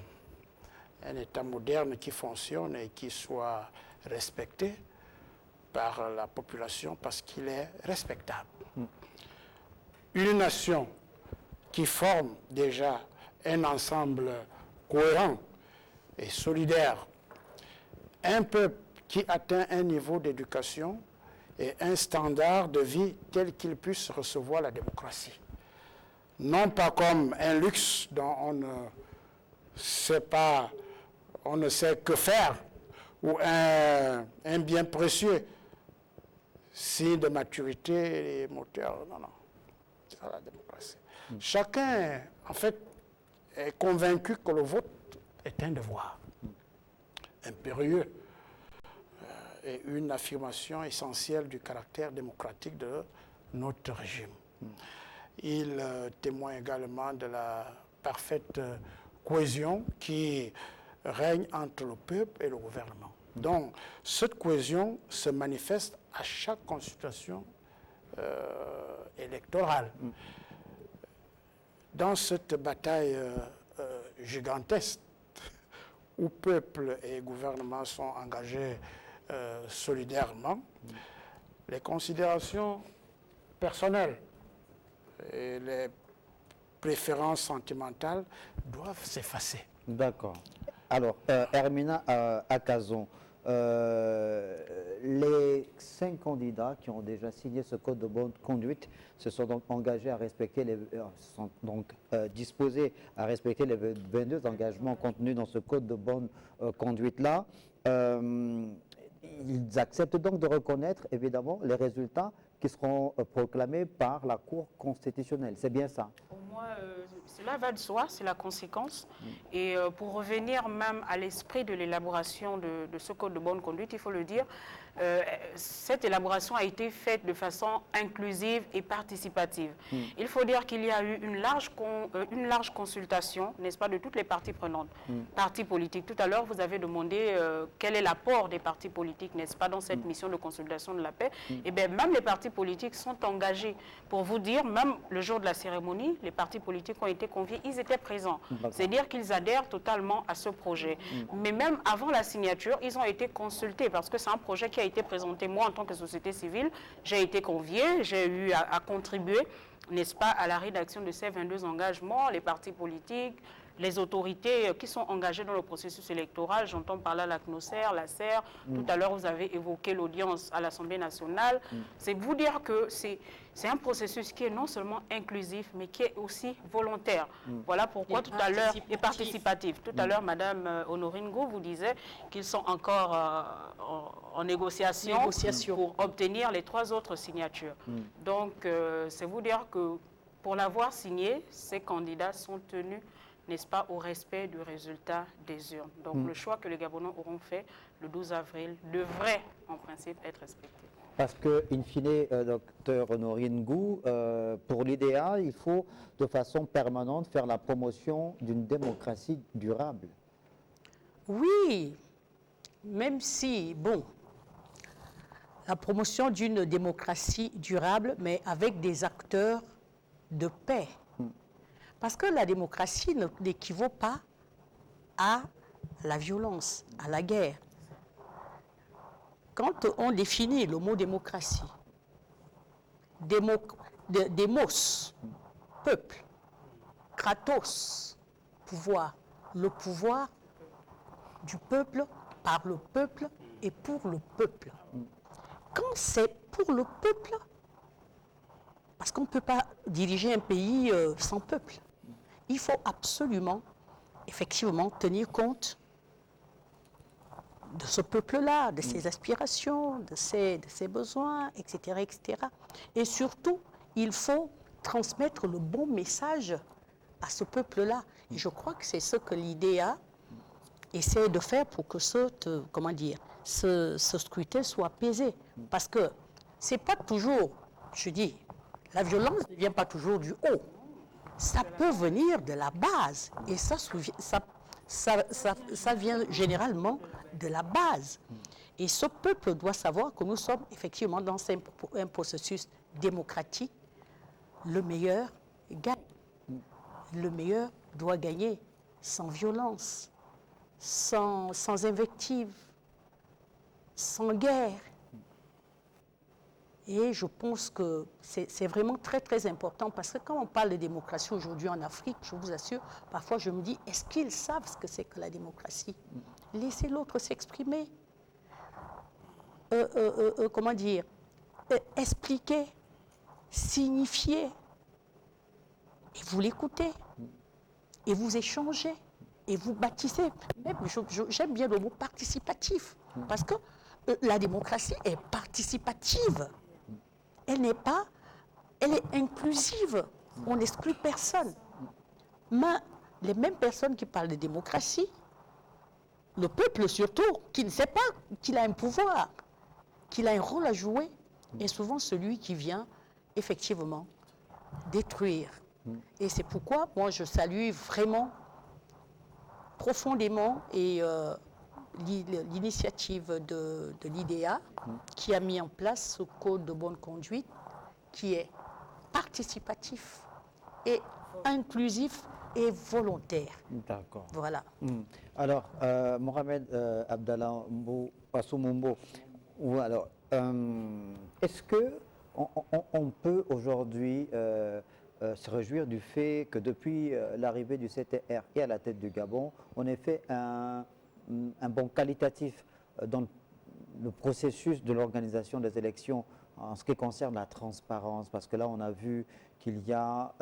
qui fonctionne et qui soit respecté par la population parce qu'il est respectable. Une nation qui forme déjà un ensemble cohérent et solidaire, un peuple qui atteint un niveau d'éducation et un standard de vie tel qu'il puisse recevoir la démocratie. Non pas comme un luxe dont on ne sait que faire, ou un bien précieux, signe de maturité et moteur. Non, non. C'est ça la démocratie. Chacun, en fait, est convaincu que le vote est un devoir impérieux et une affirmation essentielle du caractère démocratique de notre régime. Il témoigne également de la parfaite cohésion qui règne entre le peuple et le gouvernement. Donc, cette cohésion se manifeste à chaque consultation électorale. Dans cette bataille gigantesque où peuple et gouvernement sont engagés solidairement, les considérations personnelles et les préférences sentimentales doivent s'effacer. D'accord. Alors, Hermina Akazon, les 5 candidats qui ont déjà signé ce code de bonne conduite se sont donc engagés à respecter sont donc disposés à respecter les 22 engagements contenus dans ce code de bonne conduite-là. Ils acceptent donc de reconnaître évidemment les résultats qui seront proclamés par la Cour constitutionnelle. C'est bien ça? Pour moi, cela va de soi, c'est la conséquence. Et pour revenir même à l'esprit de l'élaboration de ce code de bonne conduite, il faut le dire, cette élaboration a été faite de façon inclusive et participative. Il faut dire qu'il y a eu une large consultation, n'est-ce pas, de toutes les parties prenantes, partis politiques. Tout à l'heure, vous avez demandé quel est l'apport des partis politiques, n'est-ce pas, dans cette mission de consolidation de la paix. Et bien, même les partis politiques sont engagés. Pour vous dire, même le jour de la cérémonie, les partis politiques ont été conviés, ils étaient présents. C'est-à-dire qu'ils adhèrent totalement à ce projet. Mais même avant la signature, ils ont été consultés parce que c'est un projet qui a été présenté. Moi, en tant que société civile, j'ai été conviée, j'ai eu à contribuer, n'est-ce pas, à la rédaction de ces 22 engagements, les partis politiques, les autorités qui sont engagées dans le processus électoral, j'entends par là la CNOSER, la SER, tout à l'heure vous avez évoqué l'audience à l'Assemblée nationale. C'est vous dire que c'est un processus qui est non seulement inclusif, mais qui est aussi volontaire. Voilà pourquoi tout à l'heure, et participatif. Tout à l'heure, Madame Honorine Ngou vous disait qu'ils sont encore en négociation pour obtenir les 3 autres signatures. Donc, c'est vous dire que pour l'avoir signé, ces candidats sont tenus, n'est-ce pas, au respect du résultat des urnes. Donc, le choix que les Gabonais auront fait le 12 avril devrait, en principe, être respecté. Parce que, in fine, docteur Honorine Ngou, pour l'IDEA, il faut de façon permanente faire la promotion d'une démocratie durable. Oui, même si, bon, la promotion d'une démocratie durable, mais avec des acteurs de paix. Parce que la démocratie n'équivaut pas à la violence, à la guerre. Quand on définit le mot démocratie, démos, peuple, kratos, pouvoir, le pouvoir du peuple, par le peuple et pour le peuple. Quand c'est pour le peuple, parce qu'on ne peut pas diriger un pays sans peuple, il faut absolument, effectivement, tenir compte de ce peuple-là, de ses aspirations, de ses besoins, etc., etc. Et surtout, il faut transmettre le bon message à ce peuple-là. Et je crois que c'est ce que l'IDEA essaie de faire pour que ce scrutin soit apaisé. Parce que c'est pas toujours, je dis, la violence ne vient pas toujours du haut. Ça peut venir de la base. Et ça vient généralement de la base. Et ce peuple doit savoir que nous sommes effectivement dans un processus démocratique. Le meilleur gagne. Le meilleur doit gagner sans violence, sans invective, sans guerre. Et je pense que c'est vraiment très, très important parce que quand on parle de démocratie aujourd'hui en Afrique, je vous assure, parfois je me dis, est-ce qu'ils savent ce que c'est que la démocratie? Laissez l'autre s'exprimer. Comment dire? Expliquer, signifier. Et vous l'écoutez. Et vous échangez. Et vous bâtissez. Même, j'aime bien le mot participatif. Parce que la démocratie est participative. Elle est inclusive. On n'exclut personne. Mais les mêmes personnes qui parlent de démocratie, le peuple surtout, qui ne sait pas qu'il a un pouvoir, qu'il a un rôle à jouer, est souvent celui qui vient effectivement détruire. Et c'est pourquoi moi je salue vraiment profondément l'initiative de l'IDEA qui a mis en place ce code de bonne conduite qui est participatif et inclusif et volontaire. D'accord. Voilà. Alors, Mohamed Abdallah Assoumumbo, alors, est-ce qu'on peut aujourd'hui se réjouir du fait que depuis l'arrivée du CTR et à la tête du Gabon, on ait fait un bond qualitatif dans le processus de l'organisation des élections en ce qui concerne la transparence, parce que là on a vu qu'il y a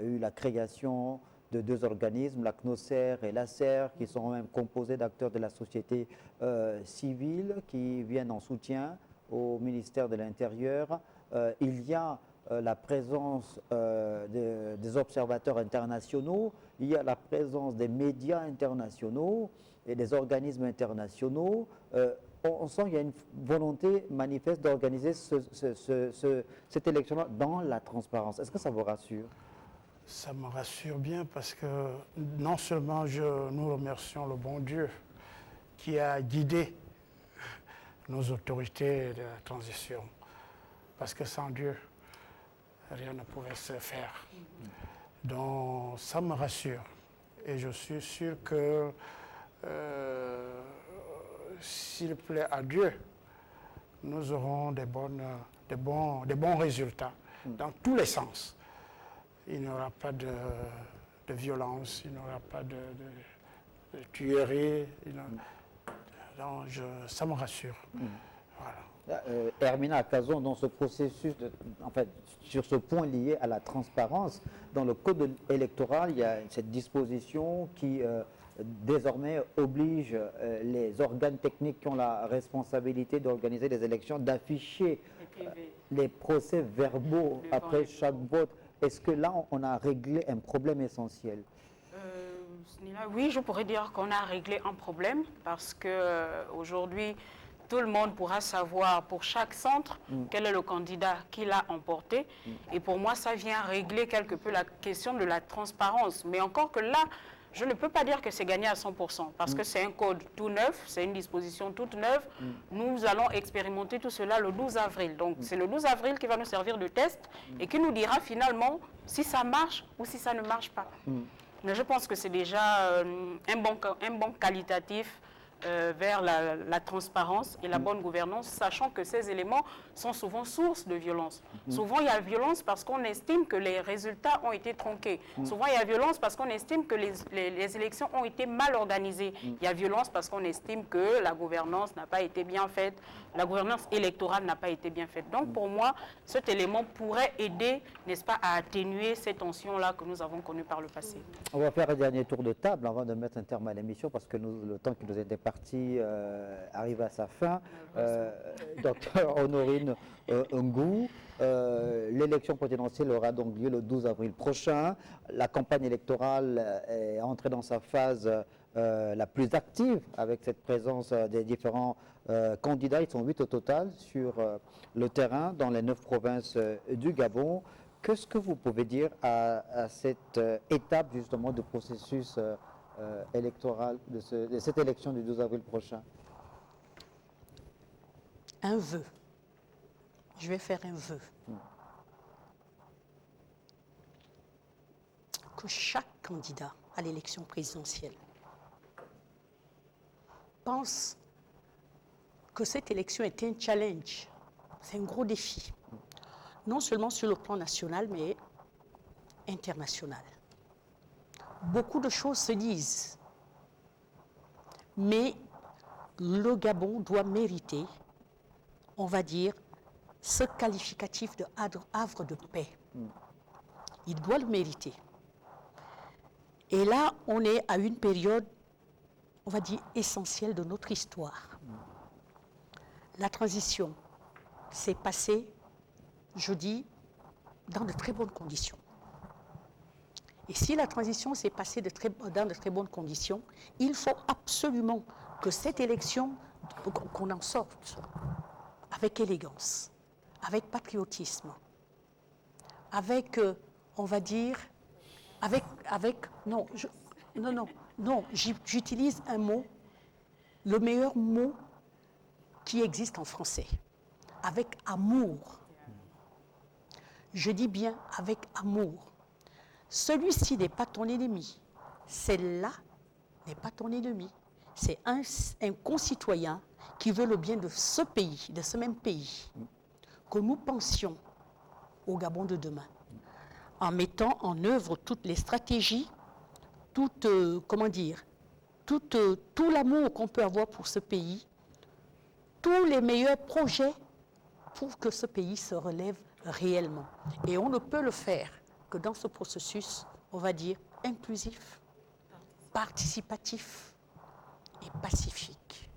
eu la création de deux organismes, la CNOSER et l'ACER, qui sont même composés d'acteurs de la société civile qui viennent en soutien au ministère de l'Intérieur. Il y a la présence des observateurs internationaux, il y a la présence des médias internationaux et des organismes internationaux. On sent qu'il y a une volonté manifeste d'organiser cette élection-là dans la transparence. Est-ce que ça vous rassure? Ça me rassure bien parce que non seulement nous remercions le bon Dieu qui a guidé nos autorités de la transition, parce que sans Dieu, rien ne pouvait se faire. Donc ça me rassure et je suis sûr que s'il plaît à Dieu, nous aurons des bons résultats dans tous les sens. Il n'y aura pas de violence, il n'y aura pas de tuerie. Donc ça me rassure. Voilà. Hermina Akazon, dans ce processus, en fait, sur ce point lié à la transparence, dans le code électoral, il y a cette disposition qui désormais oblige les organes techniques qui ont la responsabilité d'organiser des élections d'afficher les procès verbaux après chaque vote. Est-ce que là, on a réglé un problème essentiel? Oui, je pourrais dire qu'on a réglé un problème parce qu'aujourd'hui, tout le monde pourra savoir pour chaque centre quel est le candidat qui l'a emporté. Et pour moi, ça vient régler quelque peu la question de la transparence. Mais encore que là, je ne peux pas dire que c'est gagné à 100% parce que c'est un code tout neuf, c'est une disposition toute neuve. Nous allons expérimenter tout cela le 12 avril. Donc, c'est le 12 avril qui va nous servir de test et qui nous dira finalement si ça marche ou si ça ne marche pas. Mais je pense que c'est déjà un bon qualitatif vers la transparence et la bonne gouvernance, sachant que ces éléments sont souvent source de violence. Souvent, il y a violence parce qu'on estime que les résultats ont été tronqués. Souvent, il y a violence parce qu'on estime que les élections ont été mal organisées. Il y a violence parce qu'on estime que la gouvernance n'a pas été bien faite, la gouvernance électorale n'a pas été bien faite. Donc, pour moi, cet élément pourrait aider, n'est-ce pas, à atténuer ces tensions-là que nous avons connues par le passé. On va faire un dernier tour de table avant de mettre un terme à l'émission parce que le temps qui nous est départi arrive à sa fin. Docteur Honorine Honorine Ngou. L'élection présidentielle aura donc lieu le 12 avril prochain. La campagne électorale est entrée dans sa phase la plus active avec cette présence des différents candidats. Ils sont 8 au total sur le terrain dans les 9 provinces du Gabon. Qu'est-ce que vous pouvez dire à cette étape justement du processus électoral de cette élection du 12 avril prochain? Un vœu. Je vais faire un vœu. Que chaque candidat à l'élection présidentielle pense que cette élection est un challenge, c'est un gros défi, non seulement sur le plan national, mais international. Beaucoup de choses se disent, mais le Gabon doit mériter, on va dire, ce qualificatif de havre de paix. Il doit le mériter. Et là, on est à une période, on va dire, essentielle de notre histoire. La transition s'est passée, je dis, dans de très bonnes conditions. Et si la transition s'est passée dans de très bonnes conditions, il faut absolument que cette élection, qu'on en sorte avec élégance, avec patriotisme, avec, on va dire, j'utilise un mot, le meilleur mot qui existe en français, avec amour. Je dis bien avec amour. Celui-ci n'est pas ton ennemi, celle-là n'est pas ton ennemi. C'est un concitoyen qui veut le bien de ce pays, de ce même pays, que nous pensions au Gabon de demain, en mettant en œuvre toutes les stratégies, tout l'amour qu'on peut avoir pour ce pays, tous les meilleurs projets pour que ce pays se relève réellement. Et on ne peut le faire que dans ce processus, on va dire, inclusif, participatif et pacifique.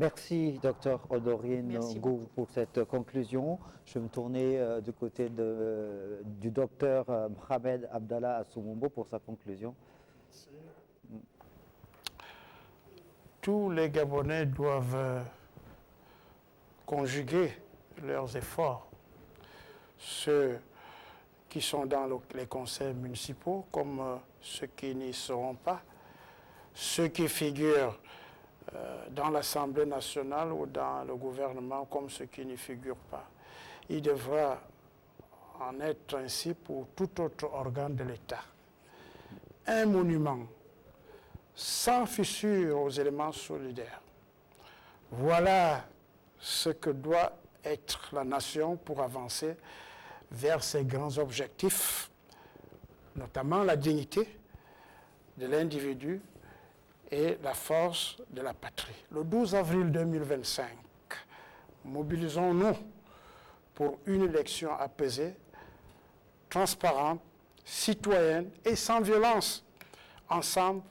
Merci, Dr Honorine Ngou, pour cette conclusion. Je vais me tourner du côté du docteur Mohamed Abdallah Assoumombo pour sa conclusion. Tous les Gabonais doivent conjuguer leurs efforts, ceux qui sont dans les conseils municipaux comme ceux qui n'y seront pas, ceux qui figurent dans l'Assemblée nationale ou dans le gouvernement comme ceux qui n'y figurent pas. Il devra en être ainsi pour tout autre organe de l'État. Un monument sans fissure aux éléments solidaires. Voilà ce que doit être la nation pour avancer vers ses grands objectifs, notamment la dignité de l'individu et la force de la patrie. Le 12 avril 2025, mobilisons-nous pour une élection apaisée, transparente, citoyenne et sans violence. Ensemble,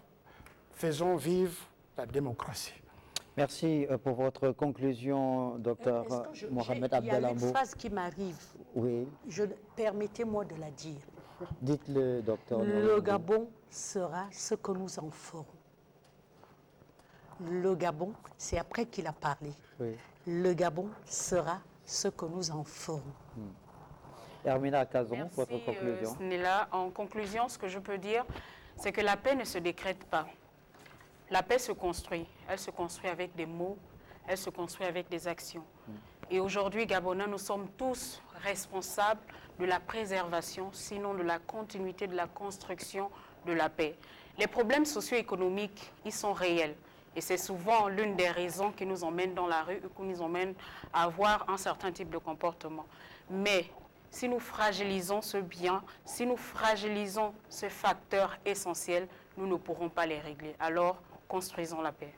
faisons vivre la démocratie. Merci pour votre conclusion, docteur Mohamed Abdallah. Il y a une phrase qui m'arrive. Oui. Permettez-moi de la dire. Dites-le, docteur. Le Gabon sera ce que nous en ferons. Le Gabon, c'est après qu'il a parlé. Oui. Le Gabon sera ce que nous en ferons. Hermina Cazon, Merci, votre conclusion. Snella. En conclusion, ce que je peux dire, c'est que la paix ne se décrète pas. La paix se construit. Elle se construit avec des mots, elle se construit avec des actions. Et aujourd'hui, Gabonais, nous sommes tous responsables de la préservation, sinon de la continuité de la construction de la paix. Les problèmes socio-économiques, ils sont réels. Et c'est souvent l'une des raisons qui nous emmène dans la rue ou qui nous emmène à avoir un certain type de comportement. Mais si nous fragilisons ce bien, si nous fragilisons ce facteur essentiel, nous ne pourrons pas les régler. Alors, construisons la paix.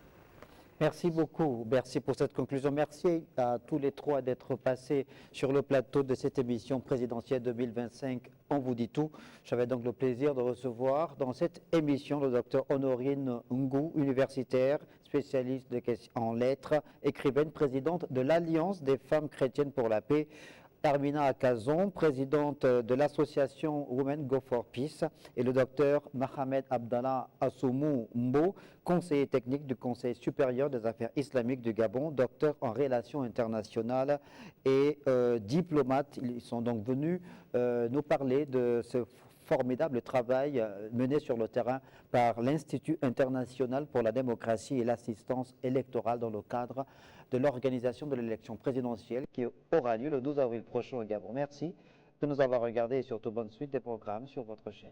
Merci beaucoup. Merci pour cette conclusion. Merci à tous les trois d'être passés sur le plateau de cette émission présidentielle 2025. On vous dit tout. J'avais donc le plaisir de recevoir dans cette émission le docteur Honorine Ngou, universitaire, spécialiste spécialiste en lettres, écrivaine, présidente de l'Alliance des femmes chrétiennes pour la paix, Armina Akazon, présidente de l'association Women Go for Peace, et le docteur Mohamed Abdallah Assoumou Mbo, conseiller technique du Conseil supérieur des affaires islamiques du Gabon, docteur en relations internationales et diplomate. Ils sont donc venus nous parler de ce formidable travail mené sur le terrain par l'Institut international pour la démocratie et l'assistance électorale dans le cadre de l'organisation de l'élection présidentielle qui aura lieu le 12 avril prochain au Gabon. Merci de nous avoir regardé et surtout bonne suite des programmes sur votre chaîne.